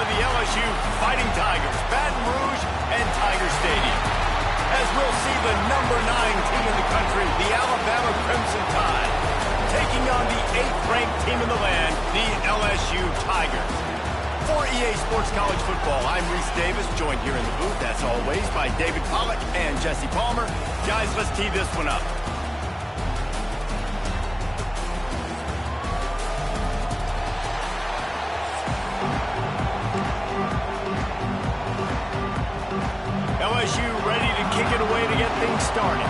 of the LSU Fighting Tigers, Baton Rouge and Tiger Stadium. As we'll see the number 9 team in the country, the Alabama Crimson Tide, taking on the 8th-ranked team in the land, the LSU Tigers. For EA Sports College Football, I'm Reese Davis, joined here in the booth, as always, by David Pollack and Jesse Palmer. Guys, let's tee this one up. LSU ready to kick it away to get things started.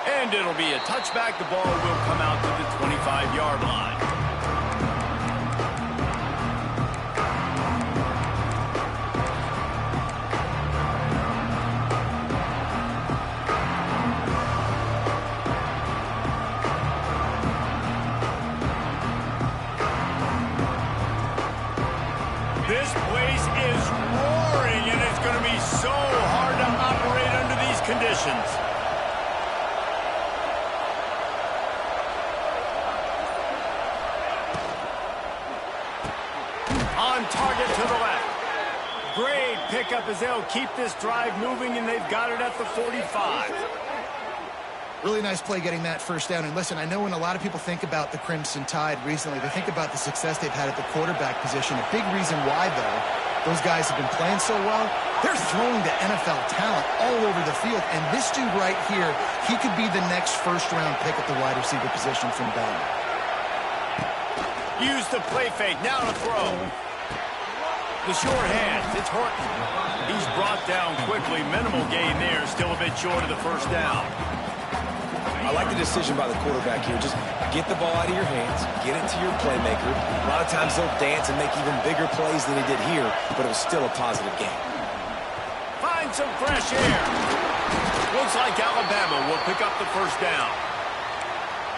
And it'll be a touchback. The ball will come out to the 25-yard line. This place is roaring, and it's going to be so hard to operate under these conditions. On target to the left. Great pickup as they'll keep this drive moving, and they've got it at the 45. Really nice play getting that first down. And listen, I know when a lot of people think about the Crimson Tide recently, they think about the success they've had at the quarterback position. A big reason why, though, those guys have been playing so well, they're throwing to NFL talent all over the field. And this dude right here, he could be the next first-round pick at the wide receiver position from Bama. Use the play fake, now to throw. The short hands, it's Horton. He's brought down quickly, minimal gain there, still a bit short of the first down. I like the decision by the quarterback here. Just get the ball out of your hands, get it to your playmaker. A lot of times they'll dance and make even bigger plays than he did here, but it was still a positive game. Find some fresh air. Looks like Alabama will pick up the first down.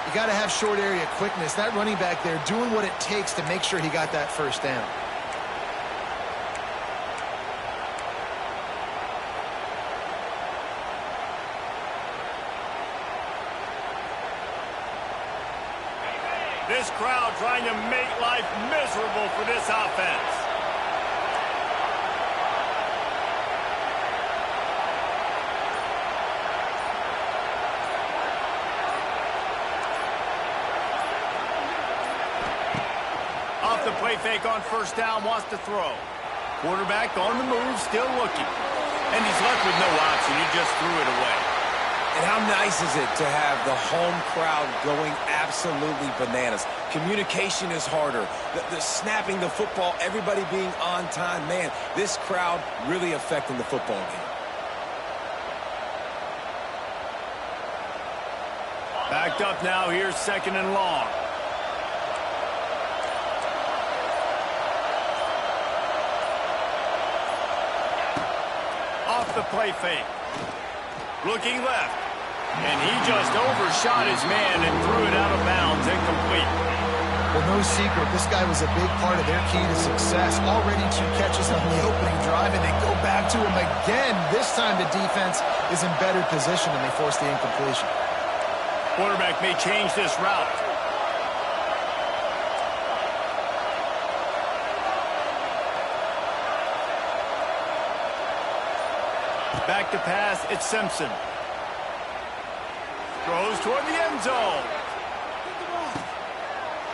You got to have short area quickness. That running back there doing what it takes to make sure he got that first down. This crowd trying to make life miserable for this offense. Off the play fake on first down, wants to throw. Quarterback on the move, still looking. And he's left with no option. He just threw it away. And how nice is it to have the home crowd going absolutely bananas? Communication is harder. The snapping the football, everybody being on time. Man, this crowd really affecting the football game. Backed up now, here's second and long. Off the play fake. Looking left. And he just overshot his man and threw it out of bounds, incomplete. Well, no secret, this guy was a big part of their key to success. Already 2 catches on the opening drive, and they go back to him again. This time the defense is in better position, and they force the incompletion. Quarterback may change this route. Back to pass, it's Simpson. Throws toward the end zone.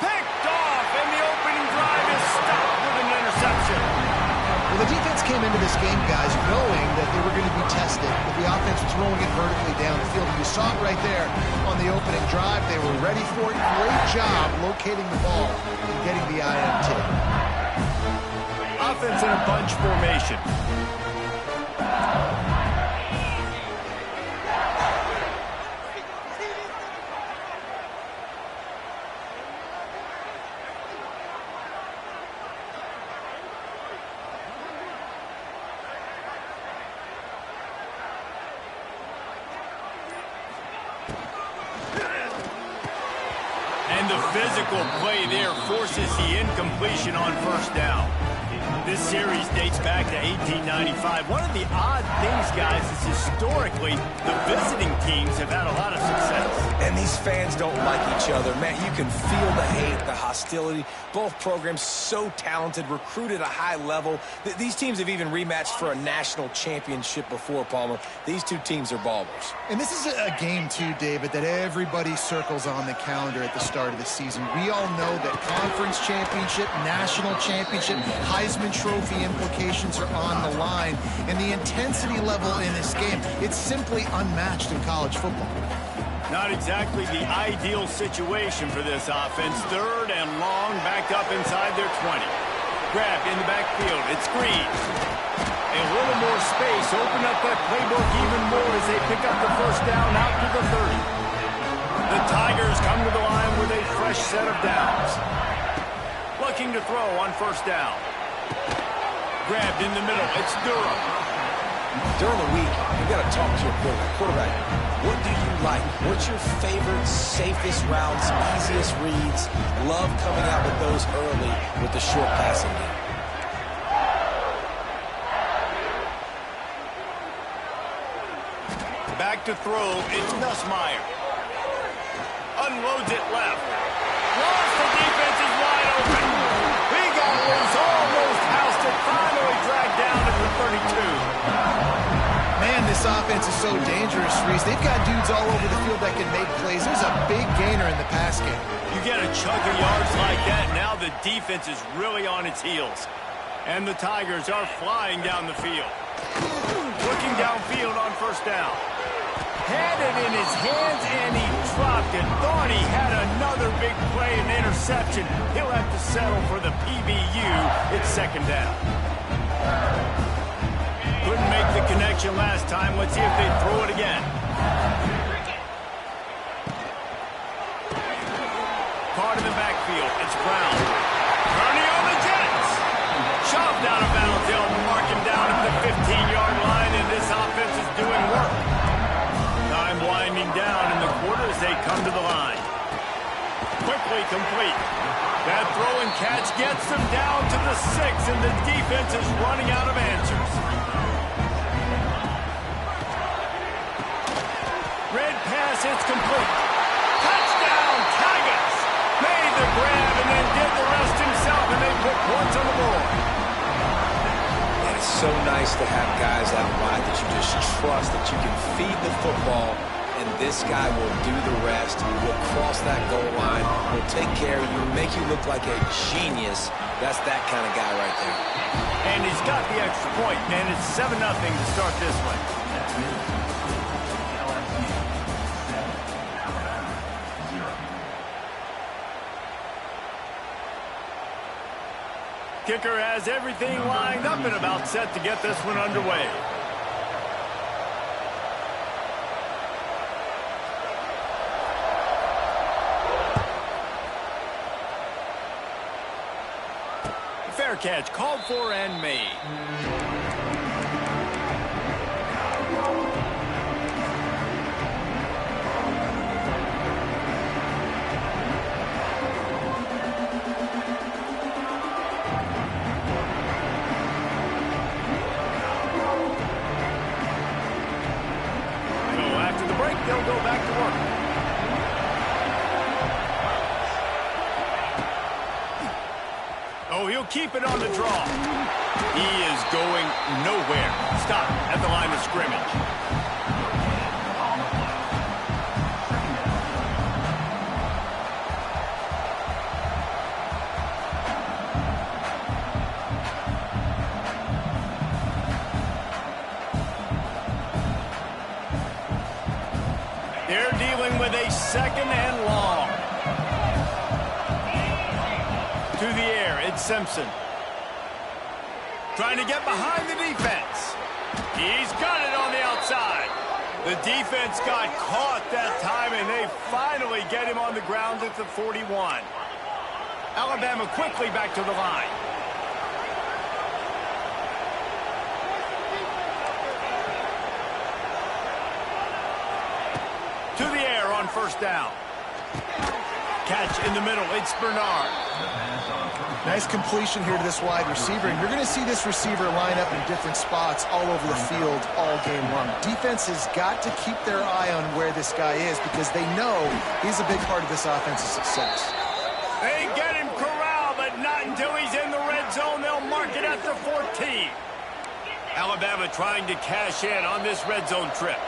Picked off, and the opening drive is stopped with an interception. Well, the defense came into this game, guys, knowing that they were going to be tested with the offense throwing it vertically down the field. And you saw it right there on the opening drive. They were ready for it. Great job locating the ball and getting the INT. Offense in a bunch formation. And the physical play there forces the incompletion on first down. This series dates back to 1895. One of the odd things, guys, is historically the visiting teams have had a lot of success. And these fans don't like each other. Man, you can feel the hate, the hostility. Both programs so talented, recruited at a high level. These teams have even rematched for a national championship before, Palmer. These two teams are ballers. And this is a game, too, David, that everybody circles on the calendar at the start of the season. We all know that conference championship, national championship, Heisman Trophy implications are on the line. And the intensity level in this game, it's simply unmatched in college football. Not exactly the ideal situation for this offense. 3rd and long, backed up inside their 20. Grabbed in the backfield. It's Greaves. A little more space. Open up that playbook even more as they pick up the first down out to the 30. The Tigers come to the line with a fresh set of downs. Looking to throw on first down. Grabbed in the middle. It's Durham. During the week, you've got to talk to your quarterback. What do you like? What's your favorite, safest routes, easiest reads? Love coming out with those early with the short passing game. Back to throw. It's Nussmeier. Unloads it left. Lost, the defense is wide open. He got loose, almost housed it, finally dragged down to the 32. Man, this offense is so dangerous, Reese. They've got dudes all over the field that can make plays. There's a big gainer in the pass game. You get a chunk of yards like that, now the defense is really on its heels. And the Tigers are flying down the field. Looking downfield on first down. Had it in his hands, and he dropped it. Thought he had another big play and interception. He'll have to settle for the PBU. It's 2nd down. Couldn't make the connection last time. Let's see if they throw it again. Caught in the backfield. It's Brown. Turning on the Jets. Shoved out of bounds. They'll mark him down at the 15-yard line, and this offense is doing work. Time winding down in the quarter as they come to the line. Quickly complete. That throw and catch gets them down to the 6, and the defense is running out of answers. Red pass, it's complete. Touchdown, Tigers! Made the grab and then did the rest himself, and they put points on the board. And it's so nice to have guys out wide that you just trust that you can feed the football, and this guy will do the rest. He will cross that goal line, will take care of you, make you look like a genius. That's that kind of guy right there. And he's got the extra point, and it's 7-0 to start this one. Kicker has everything lined up and about set to get this one underway. Fair catch called for and made. They'll go back to work. Oh, he'll keep it on the draw. He is going nowhere. Stop at the line of scrimmage. They're dealing with a 2nd and long. To the air, it's Simpson. Trying to get behind the defense. He's got it on the outside. The defense got caught that time, and they finally get him on the ground at the 41. Alabama quickly back to the line. To the air on first down. Catch in the middle. It's Bernard. Nice completion here to this wide receiver, and you're going to see this receiver line up in different spots all over the field all game long. Defense has got to keep their eye on where this guy is because they know he's a big part of this offense's success. They get him corralled, but not until he's in the red zone. They'll mark it at the 14. Alabama trying to cash in on this red zone trip.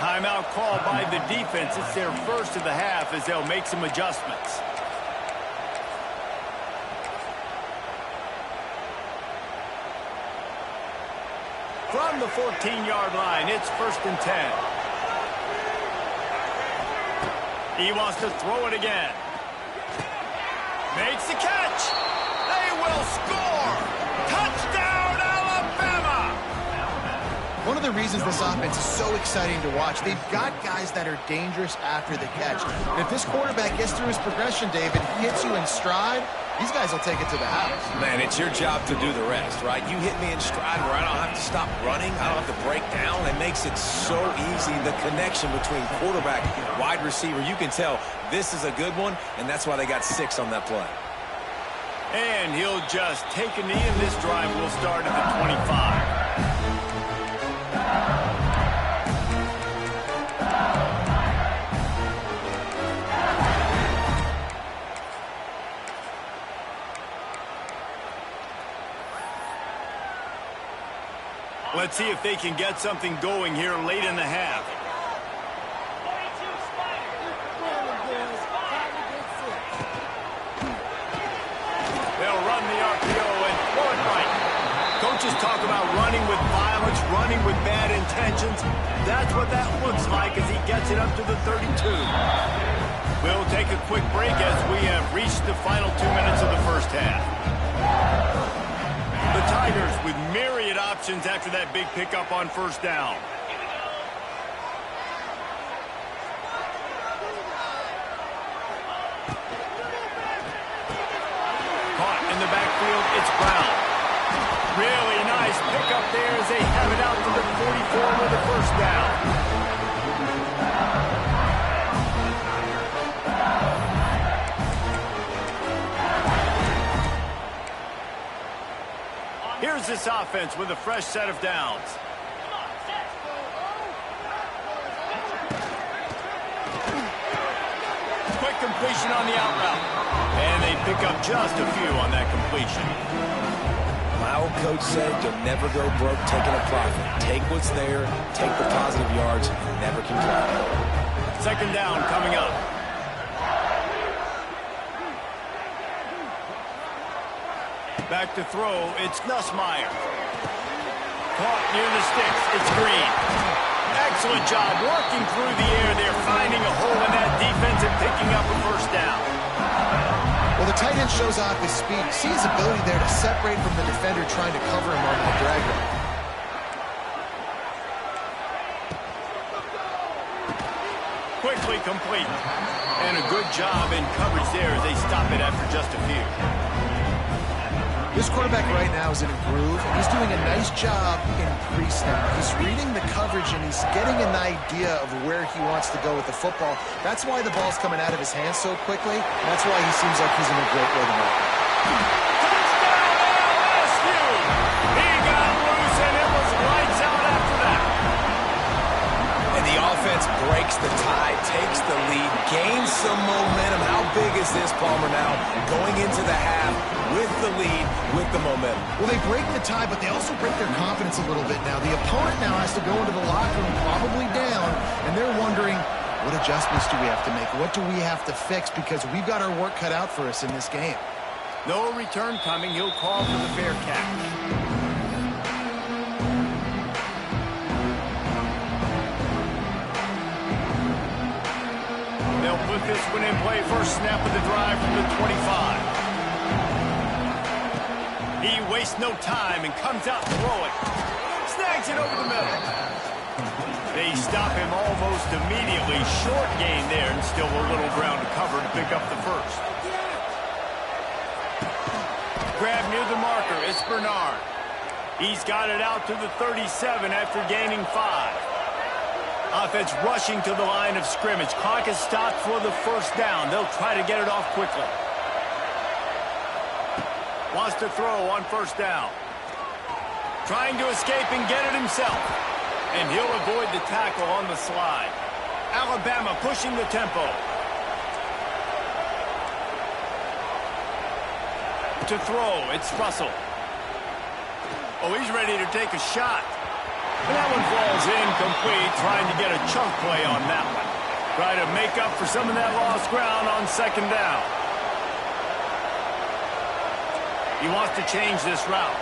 Timeout called by the defense. It's their first of the half as they'll make some adjustments. From the 14-yard line, it's 1st and 10. He wants to throw it again. Makes the catch. They will score. Touchdown, Alabama! One of the reasons this offense is so exciting to watch, they've got guys that are dangerous after the catch. And if this quarterback gets through his progression, David, hits you in stride, these guys will take it to the house. Man, it's your job to do the rest, right? You hit me in stride where I don't have to stop running. I don't have to break down. It makes it so easy. The connection between quarterback, wide receiver, you can tell this is a good one, and that's why they got 6 on that play. And he'll just take a knee, and this drive will start at the 25. Let's see if they can get something going here late in the half. They'll run the RPO and throw it right. Coaches talk about running with violence, running with bad intentions. That's what that looks like as he gets it up to the 32. We'll take a quick break as we have reached the final 2 minutes of the first half. The Tigers with myriad options after that big pickup on 1st down. Caught in the backfield, it's Brown. Really nice pickup there as they have it out to the 44 with the 1st down. Here's this offense with a fresh set of downs. Quick completion on the out route. And they pick up just a few on that completion. My old coach said you'll never go broke taking a profit. Take what's there, take the positive yards, and never complain. 2nd down coming up. Back to throw, it's Nussmeier. Caught near the sticks, it's Green. Excellent job working through the air there, finding a hole in that defense and picking up a 1st down. Well, the tight end shows off his speed. See his ability there to separate from the defender trying to cover him on that drag route. Quickly complete. And a good job in coverage there as they stop it after just a few. This quarterback right now is in a groove, and he's doing a nice job in pre-snap. He's reading the coverage, and he's getting an idea of where he wants to go with the football. That's why the ball's coming out of his hands so quickly. That's why he seems like he's in a great rhythm right now. Touchdown, LSU! He got loose, and it was lights out after that. And the offense breaks the tie, takes the lead, gains some momentum. How big is this, Palmer, now? Going into the half with the lead, with the momentum. Well, they break the tie, but they also break their confidence a little bit now. The opponent now has to go into the locker room probably down, and they're wondering, what adjustments do we have to make? What do we have to fix? Because we've got our work cut out for us in this game. No return coming. He'll call for the fair catch. They'll put this one in play. First snap of the drive from the 25. He wastes no time and comes out throwing. Snags it over the middle. They stop him almost immediately. Short gain there and still a little ground to cover to pick up the 1st. Grab near the marker. It's Bernard. He's got it out to the 37 after gaining 5. Offense rushing to the line of scrimmage. Clock is stopped for the first down. They'll try to get it off quickly. Wants to throw on first down. Trying to escape and get it himself. And he'll avoid the tackle on the slide. Alabama pushing the tempo. To throw, it's Russell. Oh, he's ready to take a shot. And that one falls incomplete, trying to get a chunk play on that one. Try to make up for some of that lost ground on second down. He wants to change this route.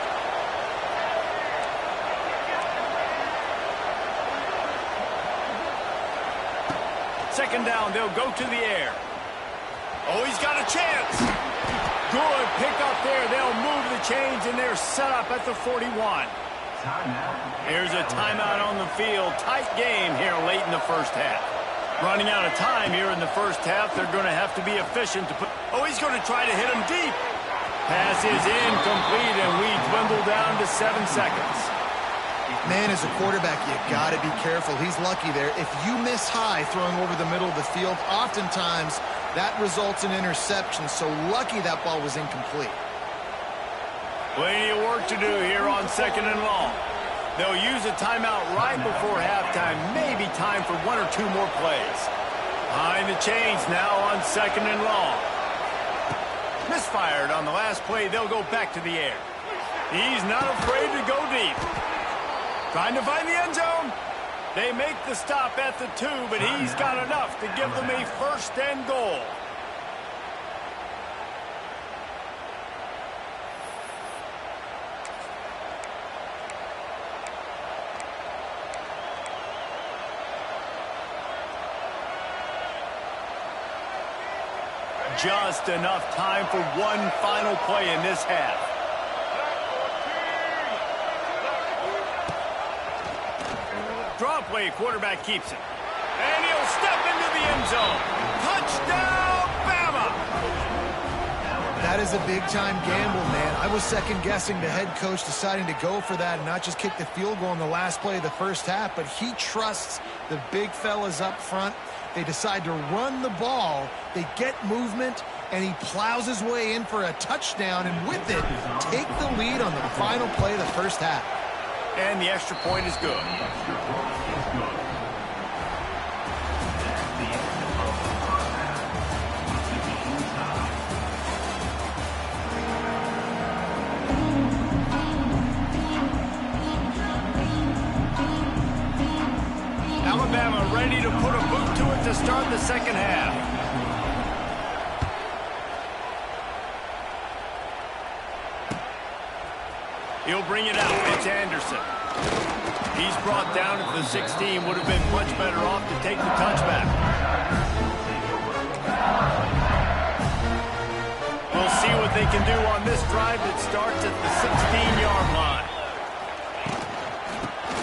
Second down, they'll go to the air. Oh, he's got a chance. Good pick up there. They'll move the chains, and they're set up at the 41. Here's a timeout on the field. Tight game here late in the first half. Running out of time here in the first half. They're going to have to be efficient to put... Oh, he's going to try to hit him deep. Pass is incomplete, and we dwindle down to 7 seconds. Man, as a quarterback, you got to be careful. He's lucky there. If you miss high throwing over the middle of the field, oftentimes that results in interception. So lucky that ball was incomplete. Plenty of work to do here on second and long. They'll use a timeout right before halftime. Maybe time for 1 or 2 more plays. Behind the chains now on second and long. Misfired on the last play. They'll go back to the air. He's not afraid to go deep. Trying to find the end zone. They make the stop at the 2, but he's got enough to give them a first and goal. Just enough time for one final play in this half. Draw play, quarterback keeps it. And he'll step into the end zone. Touchdown, Bama! That is a big-time gamble, man. I was second-guessing the head coach deciding to go for that and not just kick the field goal in the last play of the first half, but he trusts the big fellas up front. They decide to run the ball. They get movement, and he plows his way in for a touchdown, and with it, take the lead on the final play of the first half. And the extra point is good. Alabama ready to put a boot to it to start the second half. He'll bring it out. It's Anderson. He's brought down at the 16. Would have been much better off to take the touchback. We'll see what they can do on this drive that starts at the 16-yard line.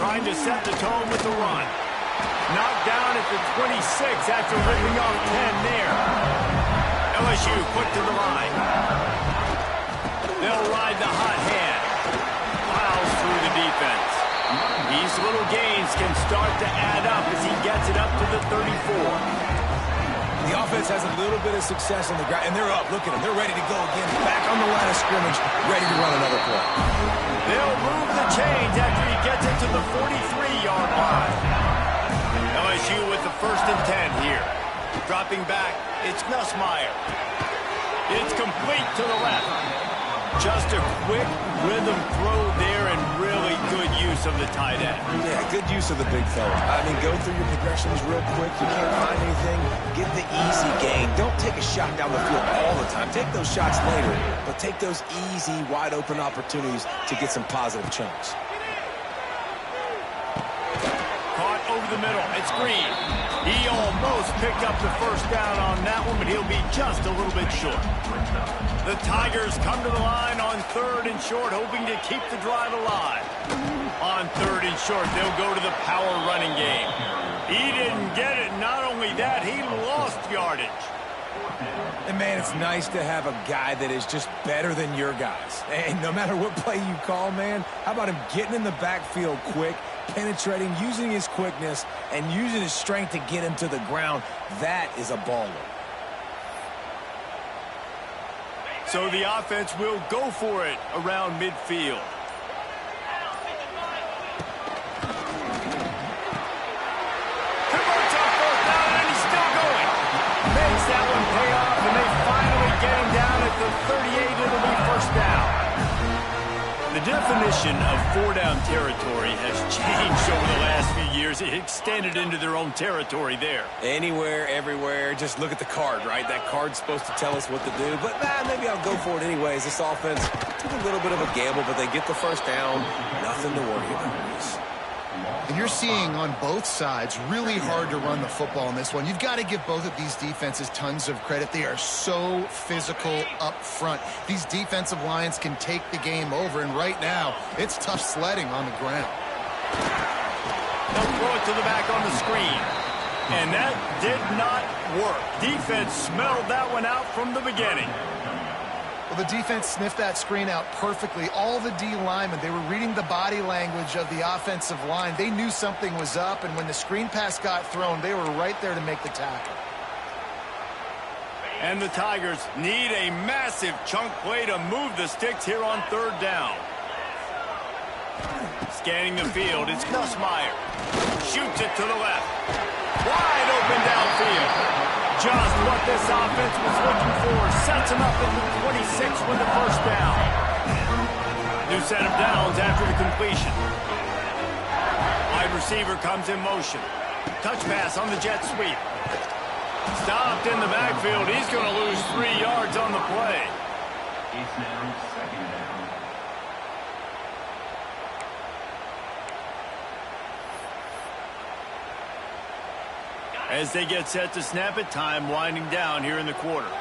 Trying to set the tone with the run. Knocked down at the 26 after ripping off 10 there. LSU put to the line. They'll ride the hot hand. Plows through the defense. These little gains can start to add up as he gets it up to the 34. The offense has a little bit of success on the ground, and they're up. Look at them. They're ready to go again. Back on the line of scrimmage, ready to run another play. They'll move the chains after he gets it to the 43-yard line. LSU with the 1st and 10 here. Dropping back, it's Nussmeier. It's complete to the left. Just a quick rhythm throw there and really good use of the tight end. Yeah, good use of the big fella. I mean, go through your progressions real quick. You can't find anything. Get the easy gain. Don't take a shot down the field all the time. Take those shots later, but take those easy, wide-open opportunities to get some positive chunks. Caught over the middle. It's Green. He almost picked up the first down on that one, but he'll be just a little bit short. The Tigers come to the line on 3rd and short, hoping to keep the drive alive. On 3rd and short, they'll go to the power running game. He didn't get it. Not only that, he lost yardage. And, man, it's nice to have a guy that is just better than your guys. And no matter what play you call, man, how about him getting in the backfield quick, penetrating, using his quickness, and using his strength to get him to the ground. That is a baller. So the offense will go for it around midfield. Converts on fourth down, and he's still going. Makes that one pay off, and they finally get him down at the 38. It'll be first down. The definition of four-down territory has changed over the last few years. It extended into their own territory there. Anywhere, everywhere. Just look at the card, right? That card's supposed to tell us what to do. But maybe I'll go for it anyways. This offense took a little bit of a gamble, but they get the first down. Nothing to worry about. And you're seeing on both sides really hard to run the football in this one. You've got to give both of these defenses tons of credit. They are so physical up front. These defensive lines can take the game over, and right now, it's tough sledding on the ground. They'll throw it to the back on the screen. And that did not work. Defense smelled that one out from the beginning. Well, the defense sniffed that screen out perfectly. All the D linemen, they were reading the body language of the offensive line. They knew something was up, and when the screen pass got thrown, they were right there to make the tackle. And the Tigers need a massive chunk play to move the sticks here on third down. Scanning the field, it's Nussmeier. Shoots it to the left. Wide open downfield. Just what this offense was looking for. Sets him up at the 26 with the first down. New set of downs after the completion. Wide receiver comes in motion. Touch pass on the jet sweep. Stopped in the backfield. He's going to lose 3 yards on the play. It's now second down. As they get set to snap it, time winding down here in the quarter.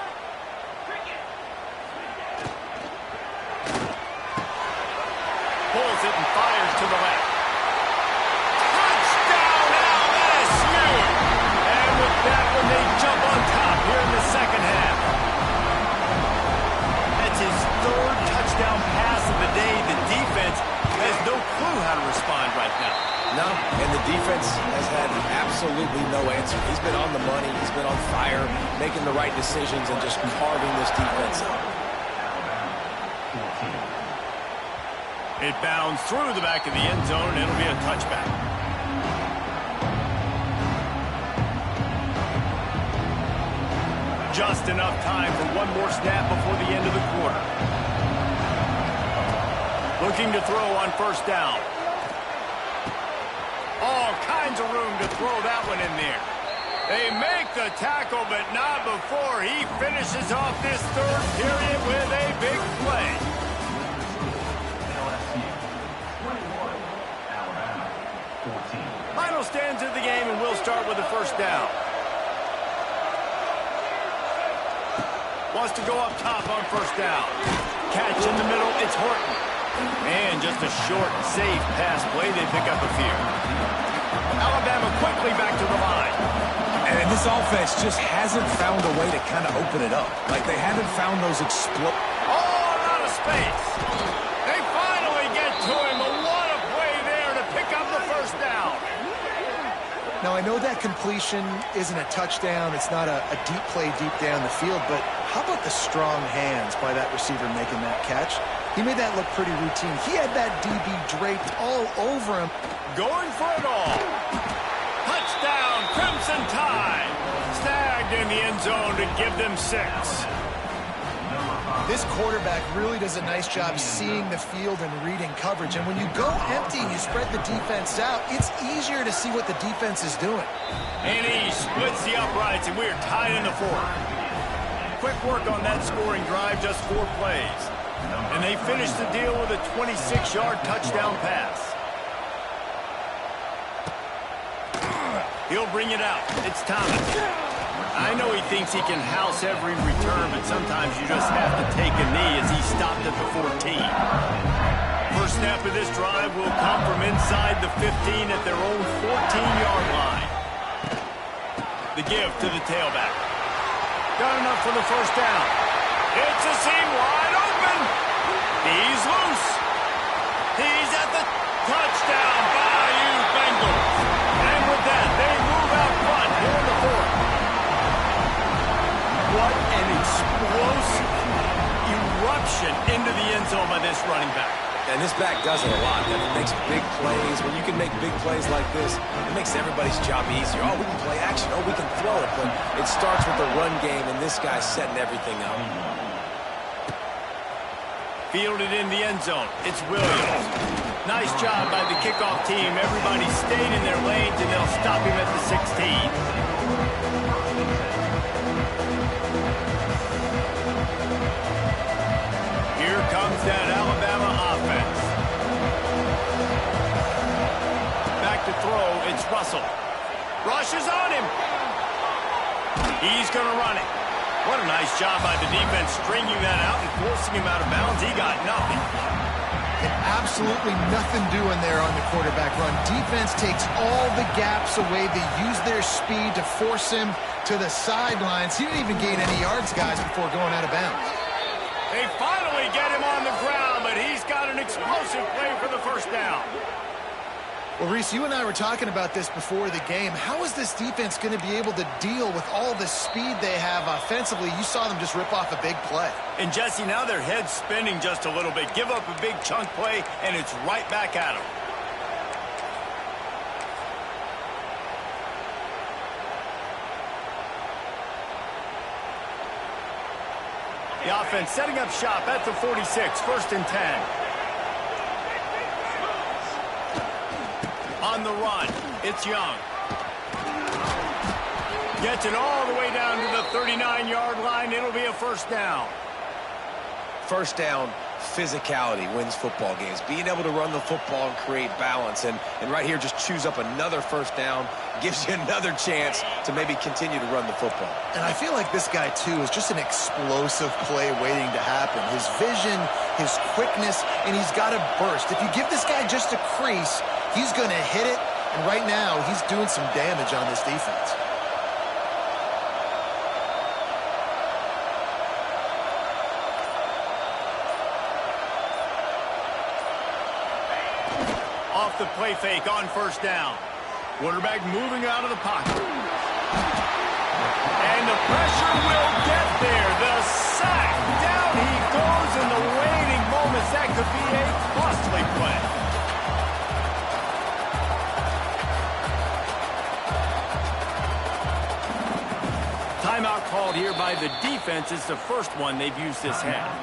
Pulls it and fires to the left. Touchdown LSU! And with that one, they jump on top here in the second half. That's his third touchdown pass of the day. The defense has no clue how to respond right now. No, and the defense has had absolutely no answer. He's been on the money. He's been on fire, making the right decisions and just carving this defense up. It bounds through the back of the end zone, and it'll be a touchback. Just enough time for one more snap before the end of the quarter. Looking to throw on first down. All kinds of room to throw that one in there. They make the tackle, but not before he finishes off this third period with a big play. LSU 21, Alabama 14. Final stands of the game, and we'll start with the first down. Wants to go up top on first down. Catch in the middle, it's Horton. And just a short, safe pass play, they pick up a few. Alabama quickly back to the line. And this offense just hasn't found a way to kind of open it up. Like they haven't found those All out of space. They finally get to him. But what a play there to pick up the first down. Now, I know that completion isn't a touchdown. It's not a deep play deep down the field, but how about the strong hands by that receiver making that catch? He made that look pretty routine. He had that DB draped all over him. Going for it all. Touchdown, Crimson Tide. Snagged in the end zone to give them 6. This quarterback really does a nice job seeing the field and reading coverage. And when you go empty and you spread the defense out, it's easier to see what the defense is doing. And he splits the uprights, and we're tied in the fourth. Quick work on that scoring drive, just 4 plays. And they finish the deal with a 26-yard touchdown pass. He'll bring it out. It's Thomas. I know he thinks he can house every return, but sometimes you just have to take a knee as he stopped at the 14. First snap of this drive will come from inside the 15 at their own 14-yard line. The give to the tailback. Got enough for the first down. It's a seam wide open. He's loose. He's at the touchdown. Bayou reception into the end zone by this running back. And this back does it a lot. That it makes big plays. When you can make big plays like this, it makes everybody's job easier. Oh, we can play action. Oh, we can throw it. But it starts with the run game, and this guy's setting everything up. Fielded in the end zone. It's Williams. Nice job by the kickoff team. Everybody stayed in their lanes, and they'll stop him at the 16. Here comes that Alabama offense. Back to throw, it's Russell. Rush is on him. He's going to run it. What a nice job by the defense stringing that out and forcing him out of bounds. He got nothing. And absolutely nothing doing there on the quarterback run. Defense takes all the gaps away. They use their speed to force him to the sidelines. He didn't even gain any yards, guys, before going out of bounds. They finally get him on the ground, but he's got an explosive play for the first down. Well, Reese, you and I were talking about this before the game. How is this defense going to be able to deal with all the speed they have offensively? You saw them just rip off a big play. And, Jesse, now their head's spinning just a little bit. Give up a big chunk play, and it's right back at them. The offense setting up shop at the 46, 1st and 10. On the run, it's Young. Gets it all the way down to the 39-yard line. It'll be a first down. First down, physicality wins football games. Being able to run the football and create balance. And right here, just choose up another first down. Gives you another chance to maybe continue to run the football. And I feel like this guy, too, is just an explosive play waiting to happen. His vision, his quickness, and he's got a burst. If you give this guy just a crease, he's going to hit it. And right now, he's doing some damage on this defense. Off the play fake on first down. Quarterback moving out of the pocket. And the pressure will get there. The sack. Down he goes in the waiting moments. That could be a costly play. Timeout called here by the defense. It's the first one they've used this half.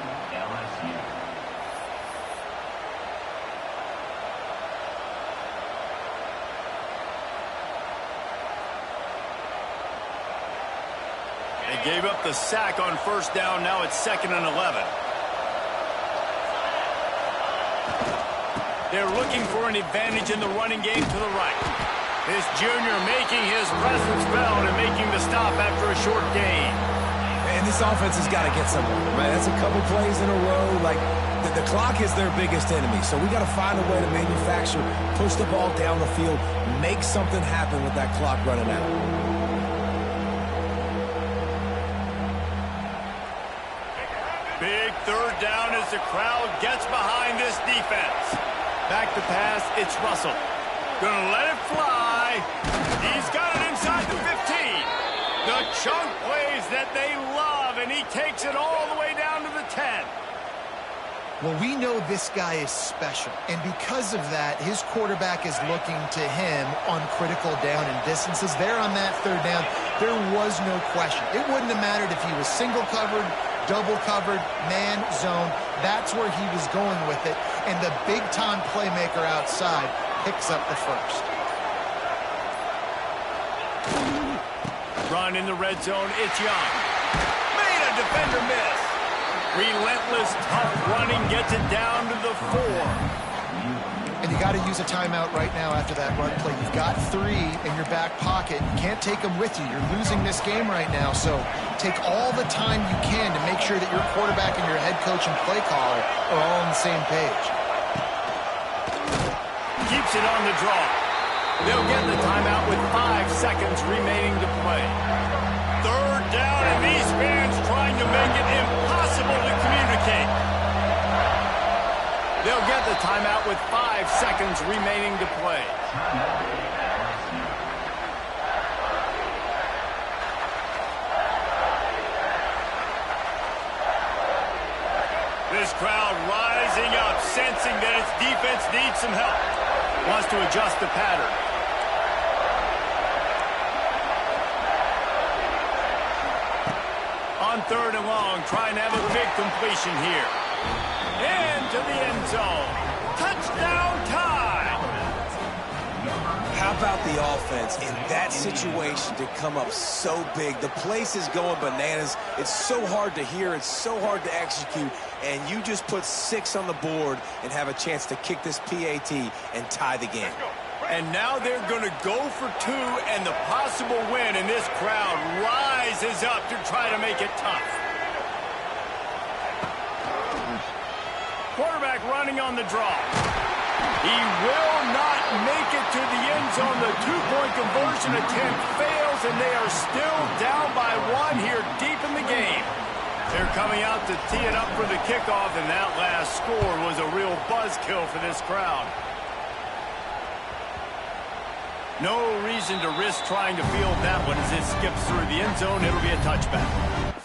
They gave up the sack on first down. Now it's 2nd and 11. They're looking for an advantage in the running game to the right. This junior making his presence felt and making the stop after a short gain. And this offense has got to get somewhere, right? That's a couple plays in a row. Like, the clock is their biggest enemy. So we got to find a way to manufacture, push the ball down the field, make something happen with that clock running out. Big third down as the crowd gets behind this defense. Back to pass, it's Russell. Gonna let it fly. He's got it inside the 15. The chunk plays that they love, and he takes it all the way down to the 10. Well, we know this guy is special, and because of that, his quarterback is looking to him on critical down and distances. There on that third down, there was no question. It wouldn't have mattered if he was single covered, double covered, man, zone. That's where he was going with it, and the big-time playmaker outside picks up the first. Run in the red zone, it's Young. Made a defender miss. Relentless, tough running gets it down to the 4. And you got to use a timeout right now after that run play. You've got 3 in your back pocket. You can't take them with you. You're losing this game right now, so take all the time you can to make sure that your quarterback and your head coach and play caller are all on the same page. Keeps it on the draw. They'll get the timeout with 5 seconds remaining to play. Third down, and these fans trying to make it impossible to communicate. They'll get the timeout with 5 seconds remaining to play. This crowd rising up, sensing that its defense needs some help. Wants to adjust the pattern. On 3rd and long, trying to have a big completion here. Into the end zone. Touchdown time! How about the offense in that situation to come up so big? The place is going bananas. It's so hard to hear. It's so hard to execute. And you just put 6 on the board and have a chance to kick this PAT and tie the game. And now they're going to go for 2 and the possible win, and this crowd rises up to try to make it tough. Quarterback running on the draw. He will not make it to the end zone. The 2-point conversion attempt fails, and they are still down by 1 here deep in the game. They're coming out to tee it up for the kickoff, and that last score was a real buzzkill for this crowd. No reason to risk trying to field that one as it skips through the end zone. It'll be a touchback.